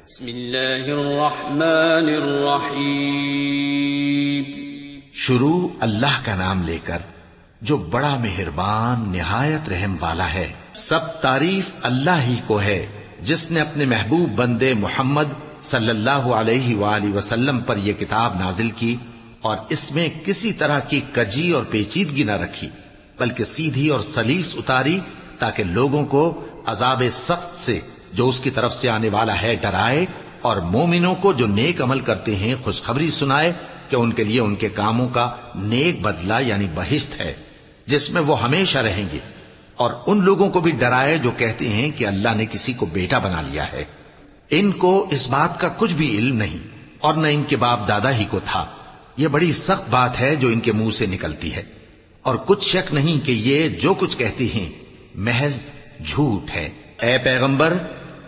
بسم اللہ الرحمن الرحیم۔ شروع اللہ کا نام لے کر جو بڑا مہربان نہایت رحم والا ہے۔ سب تعریف اللہ ہی کو ہے جس نے اپنے محبوب بندے محمد صلی اللہ علیہ وآلہ وسلم پر یہ کتاب نازل کی اور اس میں کسی طرح کی کجی اور پیچیدگی نہ رکھی، بلکہ سیدھی اور سلیس اتاری تاکہ لوگوں کو عذاب سخت سے جو اس کی طرف سے آنے والا ہے ڈرائے، اور مومنوں کو جو نیک عمل کرتے ہیں خوشخبری سنائے کہ ان کے لیے ان کے کاموں کا نیک بدلہ یعنی بہشت ہے جس میں وہ ہمیشہ رہیں گے، اور ان لوگوں کو بھی ڈرائے جو کہتے ہیں کہ اللہ نے کسی کو بیٹا بنا لیا ہے۔ ان کو اس بات کا کچھ بھی علم نہیں اور نہ ان کے باپ دادا ہی کو تھا۔ یہ بڑی سخت بات ہے جو ان کے منہ سے نکلتی ہے، اور کچھ شک نہیں کہ یہ جو کچھ کہتے ہیں محض جھوٹ ہے۔ اے پیغمبر،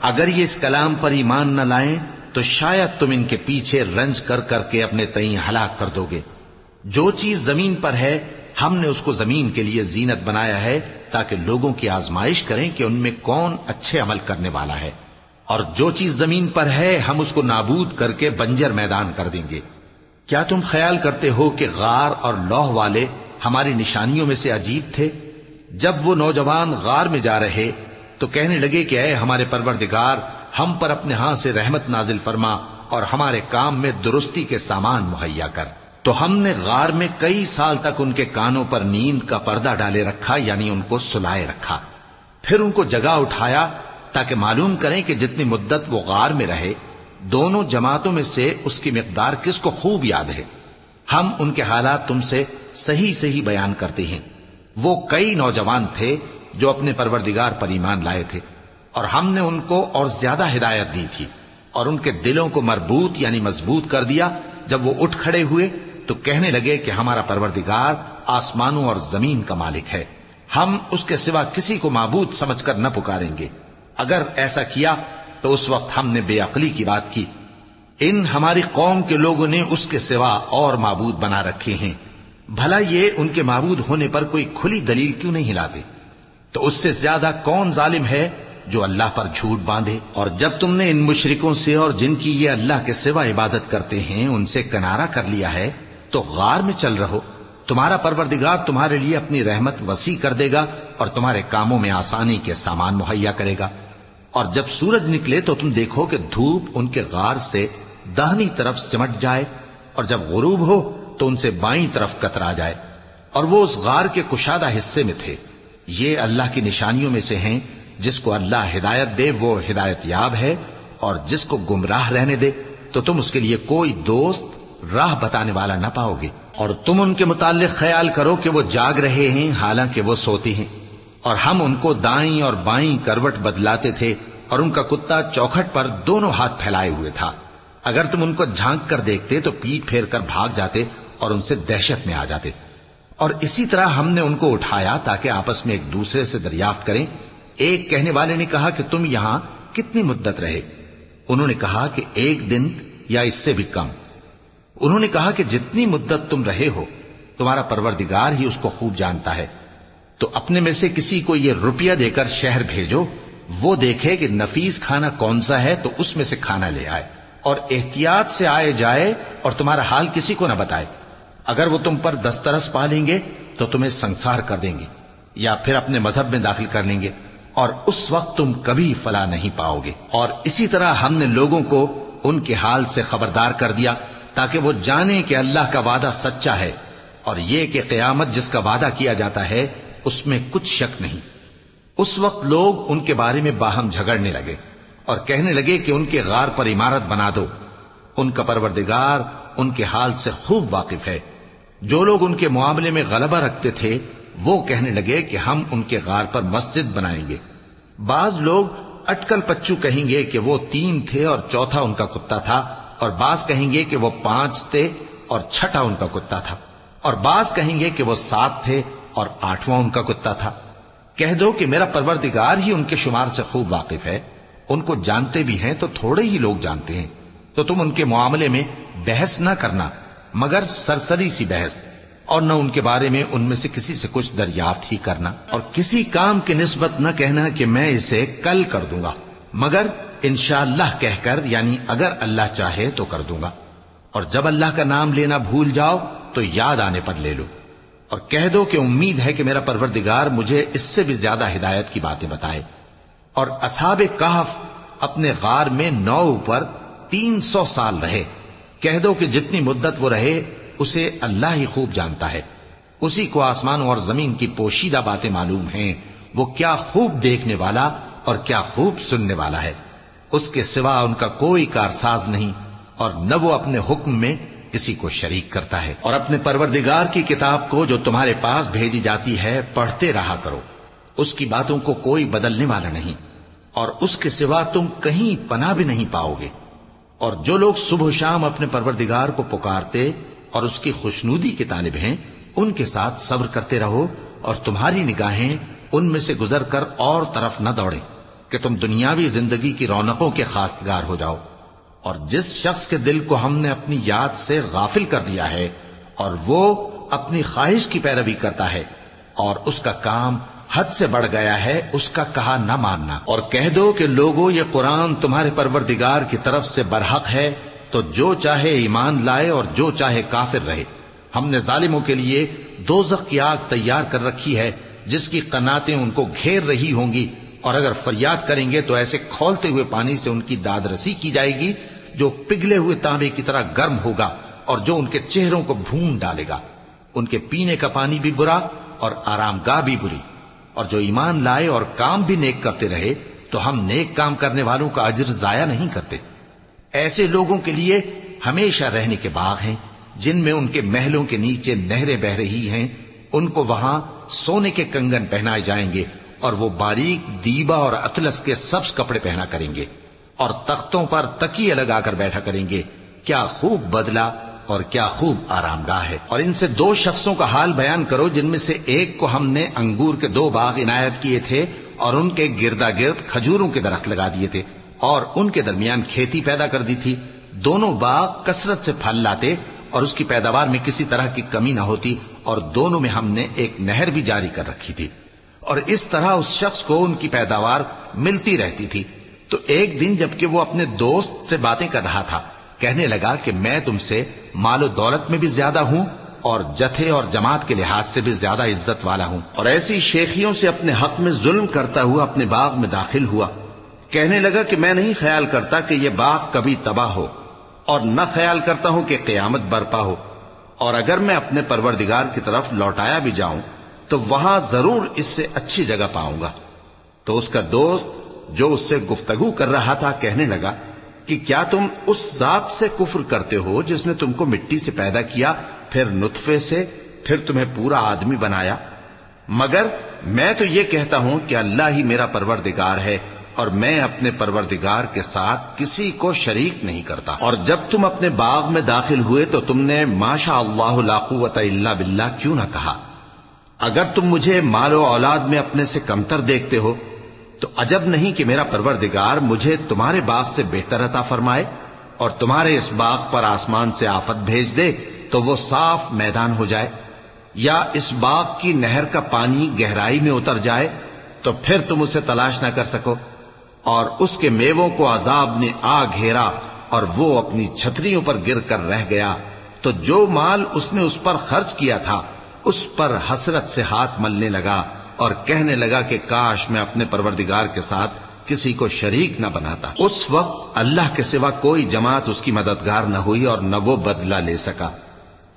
اگر یہ اس کلام پر ایمان نہ لائیں تو شاید تم ان کے پیچھے رنج کر کر کے اپنے تئیں ہلاک کر دو گے۔ جو چیز زمین پر ہے ہم نے اس کو زمین کے لیے زینت بنایا ہے تاکہ لوگوں کی آزمائش کریں کہ ان میں کون اچھے عمل کرنے والا ہے، اور جو چیز زمین پر ہے ہم اس کو نابود کر کے بنجر میدان کر دیں گے۔ کیا تم خیال کرتے ہو کہ غار اور لوح والے ہماری نشانیوں میں سے عجیب تھے؟ جب وہ نوجوان غار میں جا رہے تو کہنے لگے کہ اے ہمارے پروردگار، ہم پر اپنے ہاں سے رحمت نازل فرما اور ہمارے کام میں درستی کے سامان مہیا کر۔ تو ہم نے غار میں کئی سال تک ان کے کانوں پر نیند کا پردہ ڈالے رکھا، یعنی ان کو سلائے رکھا، پھر ان کو جگا اٹھایا تاکہ معلوم کریں کہ جتنی مدت وہ غار میں رہے دونوں جماعتوں میں سے اس کی مقدار کس کو خوب یاد ہے۔ ہم ان کے حالات تم سے صحیح صحیح بیان کرتے ہیں۔ وہ کئی نوجوان تھے جو اپنے پروردگار پر ایمان لائے تھے، اور ہم نے ان کو اور زیادہ ہدایت دی تھی، اور ان کے دلوں کو مربوط یعنی مضبوط کر دیا۔ جب وہ اٹھ کھڑے ہوئے تو کہنے لگے کہ ہمارا پروردگار آسمانوں اور زمین کا مالک ہے، ہم اس کے سوا کسی کو معبود سمجھ کر نہ پکاریں گے۔ اگر ایسا کیا تو اس وقت ہم نے بے عقلی کی بات کی۔ ان ہماری قوم کے لوگوں نے اس کے سوا اور معبود بنا رکھے ہیں، بھلا یہ ان کے معبود ہونے پر کوئی کھلی دلیل کیوں نہیں لاتے؟ تو اس سے زیادہ کون ظالم ہے جو اللہ پر جھوٹ باندھے؟ اور جب تم نے ان مشرکوں سے اور جن کی یہ اللہ کے سوا عبادت کرتے ہیں ان سے کنارہ کر لیا ہے تو غار میں چل رہو، تمہارا پروردگار تمہارے لیے اپنی رحمت وسیع کر دے گا اور تمہارے کاموں میں آسانی کے سامان مہیا کرے گا۔ اور جب سورج نکلے تو تم دیکھو کہ دھوپ ان کے غار سے داہنی طرف سمٹ جائے، اور جب غروب ہو تو ان سے بائیں طرف کترا جائے، اور وہ اس غار کے کشادہ حصے میں تھے۔ یہ اللہ کی نشانیوں میں سے ہیں، جس کو اللہ ہدایت دے وہ ہدایت یاب ہے، اور جس کو گمراہ رہنے دے تو تم اس کے لیے کوئی دوست راہ بتانے والا نہ پاؤ گے۔ اور تم ان کے متعلق خیال کرو کہ وہ جاگ رہے ہیں حالانکہ وہ سوتے ہیں، اور ہم ان کو دائیں اور بائیں کروٹ بدلاتے تھے، اور ان کا کتا چوکھٹ پر دونوں ہاتھ پھیلائے ہوئے تھا۔ اگر تم ان کو جھانک کر دیکھتے تو پیٹ پھیر کر بھاگ جاتے اور ان سے دہشت میں آ جاتے۔ اور اسی طرح ہم نے ان کو اٹھایا تاکہ آپس میں ایک دوسرے سے دریافت کریں۔ ایک کہنے والے نے کہا کہ تم یہاں کتنی مدت رہے؟ انہوں نے کہا کہ 1 دن یا اس سے بھی کم۔ انہوں نے کہا کہ جتنی مدت تم رہے ہو تمہارا پروردگار ہی اس کو خوب جانتا ہے، تو اپنے میں سے کسی کو یہ روپیہ دے کر شہر بھیجو، وہ دیکھے کہ نفیس کھانا کون سا ہے تو اس میں سے کھانا لے آئے، اور احتیاط سے آئے جائے اور تمہارا حال کسی کو نہ بتائے۔ اگر وہ تم پر دسترس پا لیں گے تو تمہیں سنسار کر دیں گے یا پھر اپنے مذہب میں داخل کر لیں گے، اور اس وقت تم کبھی فلاح نہیں پاؤ گے۔ اور اسی طرح ہم نے لوگوں کو ان کے حال سے خبردار کر دیا تاکہ وہ جانیں کہ اللہ کا وعدہ سچا ہے، اور یہ کہ قیامت جس کا وعدہ کیا جاتا ہے اس میں کچھ شک نہیں۔ اس وقت لوگ ان کے بارے میں باہم جھگڑنے لگے اور کہنے لگے کہ ان کے غار پر عمارت بنا دو۔ ان کا پروردگار ان کے حال سے خوب واقف ہے۔ جو لوگ ان کے معاملے میں غلبہ رکھتے تھے وہ کہنے لگے کہ ہم ان کے غار پر مسجد بنائیں گے۔ بعض لوگ اٹکل پچو کہیں گے کہ وہ 3 تھے اور چوتھا ان کا کتا تھا، اور بعض کہیں گے کہ وہ 5 تھے اور چھٹا ان کا کتا تھا، اور بعض کہیں گے کہ وہ 7 تھے اور 8واں ان کا کتا تھا۔ کہہ دو کہ میرا پروردگار ہی ان کے شمار سے خوب واقف ہے، ان کو جانتے بھی ہیں تو تھوڑے ہی لوگ جانتے ہیں۔ تو تم ان کے معاملے میں بحث نہ کرنا مگر سرسری سی بحث، اور نہ ان کے بارے میں ان میں سے کسی سے کچھ دریافت ہی کرنا، اور کسی کام کی نسبت نہ کہنا کہ میں اسے کل کر دوں گا، مگر انشاءاللہ کہہ کر، یعنی اگر اللہ چاہے تو کر دوں گا، اور جب اللہ کا نام لینا بھول جاؤ تو یاد آنے پر لے لو، اور کہہ دو کہ امید ہے کہ میرا پروردگار مجھے اس سے بھی زیادہ ہدایت کی باتیں بتائے۔ اور اصحاب کہف اپنے غار میں 9 اوپر 300 سال رہے۔ کہہ دو کہ جتنی مدت وہ رہے اسے اللہ ہی خوب جانتا ہے، اسی کو آسمانوں اور زمین کی پوشیدہ باتیں معلوم ہیں، وہ کیا خوب دیکھنے والا اور کیا خوب سننے والا ہے۔ اس کے سوا ان کا کوئی کارساز نہیں، اور نہ وہ اپنے حکم میں کسی کو شریک کرتا ہے۔ اور اپنے پروردگار کی کتاب کو جو تمہارے پاس بھیجی جاتی ہے پڑھتے رہا کرو، اس کی باتوں کو کوئی بدلنے والا نہیں، اور اس کے سوا تم کہیں پناہ بھی نہیں پاؤ گے۔ اور جو لوگ صبح و شام اپنے پروردگار کو پکارتے اور اس کی خوشنودی کے طالب ہیں، ان کے ساتھ صبر کرتے رہو، اور تمہاری نگاہیں ان میں سے گزر کر اور طرف نہ دوڑیں کہ تم دنیاوی زندگی کی رونقوں کے خواستگار ہو جاؤ۔ اور جس شخص کے دل کو ہم نے اپنی یاد سے غافل کر دیا ہے اور وہ اپنی خواہش کی پیروی کرتا ہے اور اس کا کام حد سے بڑھ گیا ہے، اس کا کہا نہ ماننا۔ اور کہہ دو کہ لوگو یہ قرآن تمہارے پروردگار کی طرف سے برحق ہے، تو جو چاہے ایمان لائے اور جو چاہے کافر رہے۔ ہم نے ظالموں کے لیے دوزخ کی آگ تیار کر رکھی ہے جس کی قناتیں ان کو گھیر رہی ہوں گی، اور اگر فریاد کریں گے تو ایسے کھولتے ہوئے پانی سے ان کی داد رسی کی جائے گی جو پگھلے ہوئے تانبے کی طرح گرم ہوگا اور جو ان کے چہروں کو بھون ڈالے گا۔ ان کے پینے کا پانی بھی برا اور آرام گاہ بھی بری۔ اور جو ایمان لائے اور کام بھی نیک کرتے رہے تو ہم نیک کام کرنے والوں کا اجر ضائع نہیں کرتے۔ ایسے لوگوں کے لیے ہمیشہ رہنے کے باغ ہیں جن میں ان کے محلوں کے نیچے نہریں بہ رہی ہیں، ان کو وہاں سونے کے کنگن پہنائے جائیں گے، اور وہ باریک دیبا اور اطلس کے سبز کپڑے پہنا کریں گے، اور تختوں پر تکیے لگا کر بیٹھا کریں گے۔ کیا خوب بدلہ اور کیا خوب آرام گاہ ہے۔ اور ان سے 2 شخصوں کا حال بیان کرو جن میں سے ایک کو ہم نے انگور کے 2 باغ عنایت کیے تھے اور ان کے گردا گرد کھجوروں کے درخت لگا دیے تھے اور ان کے درمیان کھیتی پیدا کر دی تھی۔ دونوں باغ کثرت سے پھل لاتے اور اس کی پیداوار میں کسی طرح کی کمی نہ ہوتی، اور دونوں میں ہم نے ایک نہر بھی جاری کر رکھی تھی، اور اس طرح اس شخص کو ان کی پیداوار ملتی رہتی تھی۔ تو ایک دن جبکہ وہ اپنے دوست سے باتیں کر رہا تھا، کہنے لگا کہ میں تم سے مال و دولت میں بھی زیادہ ہوں اور جتھے اور جماعت کے لحاظ سے بھی زیادہ عزت والا ہوں، اور ایسی شیخیوں سے اپنے حق میں ظلم کرتا ہوا اپنے باغ میں داخل ہوا۔ کہنے لگا کہ میں نہیں خیال کرتا کہ یہ باغ کبھی تباہ ہو، اور نہ خیال کرتا ہوں کہ قیامت برپا ہو، اور اگر میں اپنے پروردگار کی طرف لوٹایا بھی جاؤں تو وہاں ضرور اس سے اچھی جگہ پاؤں گا۔ تو اس کا دوست جو اس سے گفتگو کر رہا تھا کہنے لگا کہ کیا تم اس ذات سے کفر کرتے ہو جس نے تم کو مٹی سے پیدا کیا، پھر نطفے سے، پھر تمہیں پورا آدمی بنایا؟ مگر میں تو یہ کہتا ہوں کہ اللہ ہی میرا پروردگار ہے، اور میں اپنے پروردگار کے ساتھ کسی کو شریک نہیں کرتا۔ اور جب تم اپنے باغ میں داخل ہوئے تو تم نے ما شاء اللہ لا قوت الا باللہ کیوں نہ کہا؟ اگر تم مجھے مال و اولاد میں اپنے سے کمتر دیکھتے ہو تو عجب نہیں کہ میرا پروردگار مجھے تمہارے باغ سے بہتر عطا فرمائے، اور تمہارے اس باغ پر آسمان سے آفت بھیج دے تو وہ صاف میدان ہو جائے، یا اس باغ کی نہر کا پانی گہرائی میں اتر جائے تو پھر تم اسے تلاش نہ کر سکو، اور اس کے میووں کو عذاب نے آ گھیرا اور وہ اپنی چھتریوں پر گر کر رہ گیا، تو جو مال اس نے اس پر خرچ کیا تھا اس پر حسرت سے ہاتھ ملنے لگا اور کہنے لگا کہ کاش میں اپنے پروردگار کے ساتھ کسی کو شریک نہ بناتا۔ اس وقت اللہ کے سوا کوئی جماعت اس کی مددگار نہ ہوئی اور نہ وہ بدلہ لے سکا۔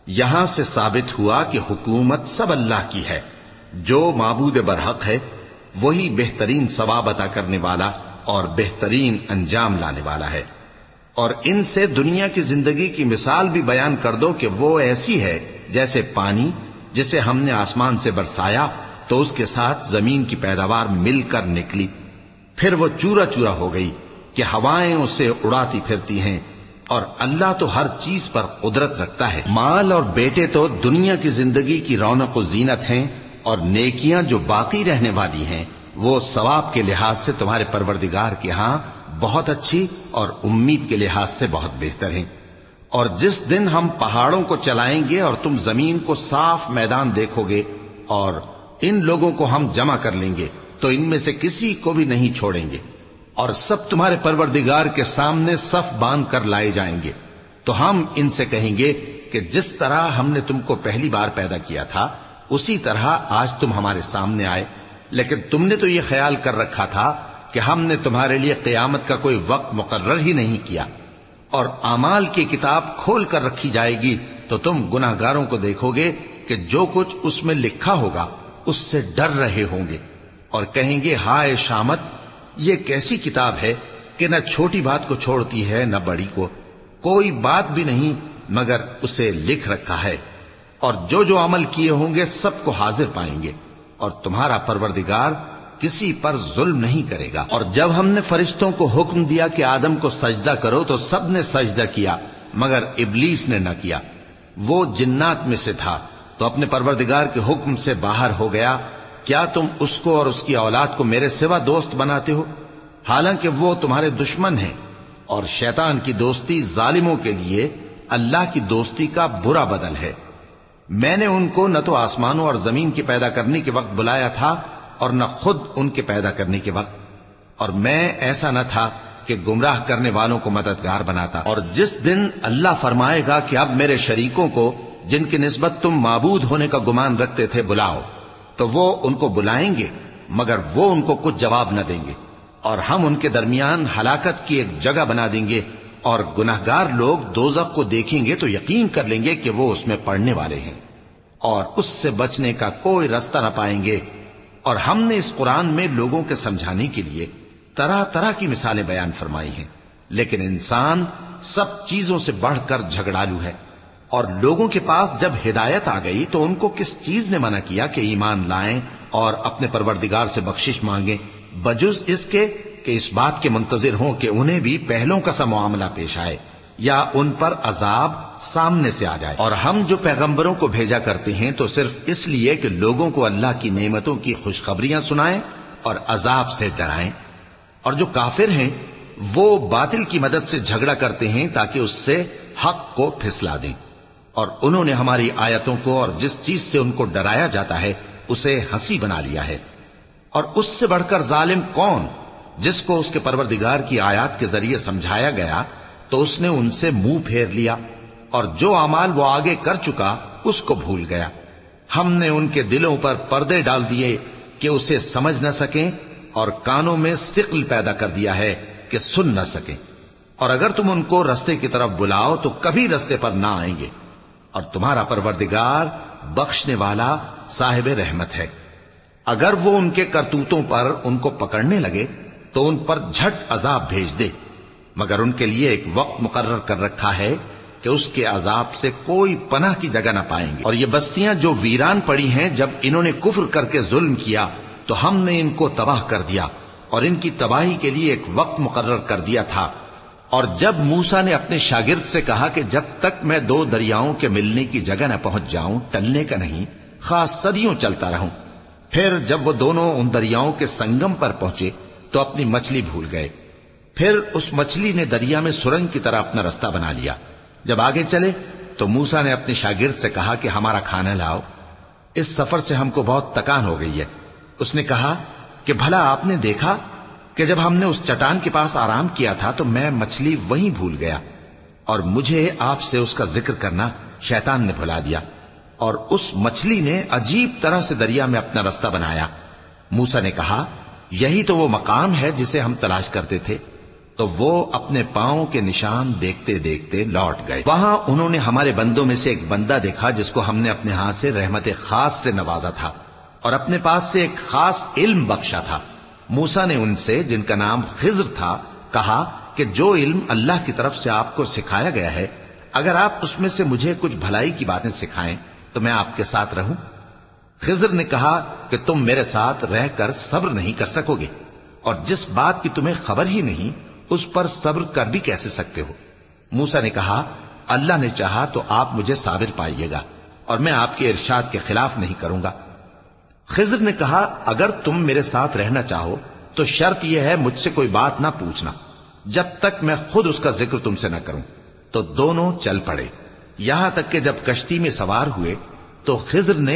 یہاں سے ثابت ہوا کہ حکومت سب اللہ کی ہے، جو معبود برحق ہے وہی بہترین ثواب عطا کرنے والا اور بہترین انجام لانے والا ہے۔ اور ان سے دنیا کی زندگی کی مثال بھی بیان کر دو کہ وہ ایسی ہے جیسے پانی جسے ہم نے آسمان سے برسایا تو اس کے ساتھ زمین کی پیداوار مل کر نکلی، پھر وہ چورا چورا ہو گئی کہ ہوائیں اسے اڑاتی پھرتی ہیں، اور اللہ تو ہر چیز پر قدرت رکھتا ہے۔ مال اور بیٹے تو دنیا کی زندگی کی رونق و زینت ہیں، اور نیکیاں جو باقی رہنے والی ہیں وہ ثواب کے لحاظ سے تمہارے پروردگار کے ہاں بہت اچھی اور امید کے لحاظ سے بہت بہتر ہیں۔ اور جس دن ہم پہاڑوں کو چلائیں گے اور تم زمین کو صاف میدان دیکھو گے اور ان لوگوں کو ہم جمع کر لیں گے تو ان میں سے کسی کو بھی نہیں چھوڑیں گے، اور سب تمہارے پروردگار کے سامنے صف باندھ کر لائے جائیں گے، تو ہم ان سے کہیں گے کہ جس طرح ہم نے تم کو پہلی بار پیدا کیا تھا اسی طرح آج تم ہمارے سامنے آئے، لیکن تم نے تو یہ خیال کر رکھا تھا کہ ہم نے تمہارے لیے قیامت کا کوئی وقت مقرر ہی نہیں کیا، اور اعمال کی کتاب کھول کر رکھی جائے گی تو تم گناہگاروں کو دیکھو گے کہ جو کچھ اس میں لکھا ہوگا اس سے ڈر رہے ہوں گے، اور کہیں گے ہائے شامت، یہ کیسی کتاب ہے کہ نہ چھوٹی بات کو چھوڑتی ہے نہ بڑی کو، کوئی بات بھی نہیں مگر اسے لکھ رکھا ہے، اور جو جو عمل کیے ہوں گے سب کو حاضر پائیں گے، اور تمہارا پروردگار کسی پر ظلم نہیں کرے گا۔ اور جب ہم نے فرشتوں کو حکم دیا کہ آدم کو سجدہ کرو تو سب نے سجدہ کیا مگر ابلیس نے نہ کیا، وہ جنات میں سے تھا تو اپنے پروردگار کے حکم سے باہر ہو گیا۔ کیا تم اس کو اور اس کی اولاد کو میرے سوا دوست بناتے ہو، حالانکہ وہ تمہارے دشمن ہیں، اور شیطان کی دوستی ظالموں کے لیے اللہ کی دوستی کا برا بدل ہے۔ میں نے ان کو نہ تو آسمانوں اور زمین کے پیدا کرنے کے وقت بلایا تھا اور نہ خود ان کے پیدا کرنے کے وقت، اور میں ایسا نہ تھا کہ گمراہ کرنے والوں کو مددگار بناتا۔ اور جس دن اللہ فرمائے گا کہ اب میرے شریکوں کو جن کی نسبت تم معبود ہونے کا گمان رکھتے تھے بلاؤ، تو وہ ان کو بلائیں گے مگر وہ ان کو کچھ جواب نہ دیں گے، اور ہم ان کے درمیان ہلاکت کی ایک جگہ بنا دیں گے، اور گناہگار لوگ دوزخ کو دیکھیں گے تو یقین کر لیں گے کہ وہ اس میں پڑنے والے ہیں، اور اس سے بچنے کا کوئی راستہ نہ پائیں گے۔ اور ہم نے اس قرآن میں لوگوں کے سمجھانے کے لیے طرح طرح کی مثالیں بیان فرمائی ہیں، لیکن انسان سب چیزوں سے بڑھ کر جھگڑالو ہے، اور لوگوں کے پاس جب ہدایت آ گئی تو ان کو کس چیز نے منع کیا کہ ایمان لائیں اور اپنے پروردگار سے بخشش مانگیں، بجز اس کے کہ اس بات کے منتظر ہوں کہ انہیں بھی پہلوں کا سا معاملہ پیش آئے یا ان پر عذاب سامنے سے آ جائے۔ اور ہم جو پیغمبروں کو بھیجا کرتے ہیں تو صرف اس لیے کہ لوگوں کو اللہ کی نعمتوں کی خوشخبریاں سنائیں اور عذاب سے ڈرائیں، اور جو کافر ہیں وہ باطل کی مدد سے جھگڑا کرتے ہیں تاکہ اس سے حق کو پھسلا دیں، اور انہوں نے ہماری آیتوں کو اور جس چیز سے ان کو ڈرایا جاتا ہے اسے ہنسی بنا لیا ہے۔ اور اس سے بڑھ کر ظالم کون، جس کو اس کے پروردگار کی آیات کے ذریعے سمجھایا گیا تو اس نے ان سے منہ پھیر لیا، اور جو اعمال وہ آگے کر چکا اس کو بھول گیا۔ ہم نے ان کے دلوں پر پردے ڈال دیے کہ اسے سمجھ نہ سکیں، اور کانوں میں ثقل پیدا کر دیا ہے کہ سن نہ سکیں، اور اگر تم ان کو رستے کی طرف بلاؤ تو کبھی رستے پر نہ آئیں گے، اور تمہارا پروردگار بخشنے والا صاحب رحمت ہے۔ اگر وہ ان کے کرتوتوں پر ان کو پکڑنے لگے تو ان پر جھٹ عذاب بھیج دے، مگر ان کے لیے ایک وقت مقرر کر رکھا ہے کہ اس کے عذاب سے کوئی پناہ کی جگہ نہ پائیں گے۔ اور یہ بستیاں جو ویران پڑی ہیں، جب انہوں نے کفر کر کے ظلم کیا تو ہم نے ان کو تباہ کر دیا، اور ان کی تباہی کے لیے ایک وقت مقرر کر دیا تھا۔ اور جب موسیٰ نے اپنے شاگرد سے کہا کہ جب تک میں دو دریاؤں کے ملنے کی جگہ نہ پہنچ جاؤں ٹلنے کا نہیں، خاص صدیوں چلتا رہوں، پھر جب وہ دونوں ان دریاؤں کے سنگم پر پہنچے تو اپنی مچھلی بھول گئے، پھر اس مچھلی نے دریا میں سرنگ کی طرح اپنا راستہ بنا لیا۔ جب آگے چلے تو موسیٰ نے اپنے شاگرد سے کہا کہ ہمارا کھانا لاؤ، اس سفر سے ہم کو بہت تکان ہو گئی ہے۔ اس نے کہا کہ بھلا آپ نے دیکھا کہ جب ہم نے اس چٹان کے پاس آرام کیا تھا تو میں مچھلی وہیں بھول گیا، اور مجھے آپ سے اس کا ذکر کرنا شیطان نے بھلا دیا، اور اس مچھلی نے عجیب طرح سے دریا میں اپنا راستہ بنایا۔ موسیٰ نے کہا یہی تو وہ مقام ہے جسے ہم تلاش کرتے تھے، تو وہ اپنے پاؤں کے نشان دیکھتے دیکھتے لوٹ گئے۔ وہاں انہوں نے ہمارے بندوں میں سے ایک بندہ دیکھا جس کو ہم نے اپنے ہاتھ سے رحمت خاص سے نوازا تھا اور اپنے پاس سے ایک خاص علم بخشا تھا۔ موسیٰ نے ان سے جن کا نام خضر تھا کہا کہ جو علم اللہ کی طرف سے آپ کو سکھایا گیا ہے، اگر آپ اس میں سے مجھے کچھ بھلائی کی باتیں سکھائیں تو میں آپ کے ساتھ رہوں۔ خضر نے کہا کہ تم میرے ساتھ رہ کر صبر نہیں کر سکو گے، اور جس بات کی تمہیں خبر ہی نہیں اس پر صبر کر بھی کیسے سکتے ہو؟ موسیٰ نے کہا اللہ نے چاہا تو آپ مجھے صابر پائیے گا، اور میں آپ کے ارشاد کے خلاف نہیں کروں گا۔ خضر نے کہا اگر تم میرے ساتھ رہنا چاہو تو شرط یہ ہے مجھ سے کوئی بات نہ پوچھنا جب تک میں خود اس کا ذکر تم سے نہ کروں۔ تو دونوں چل پڑے، یہاں تک کہ جب کشتی میں سوار ہوئے تو خضر نے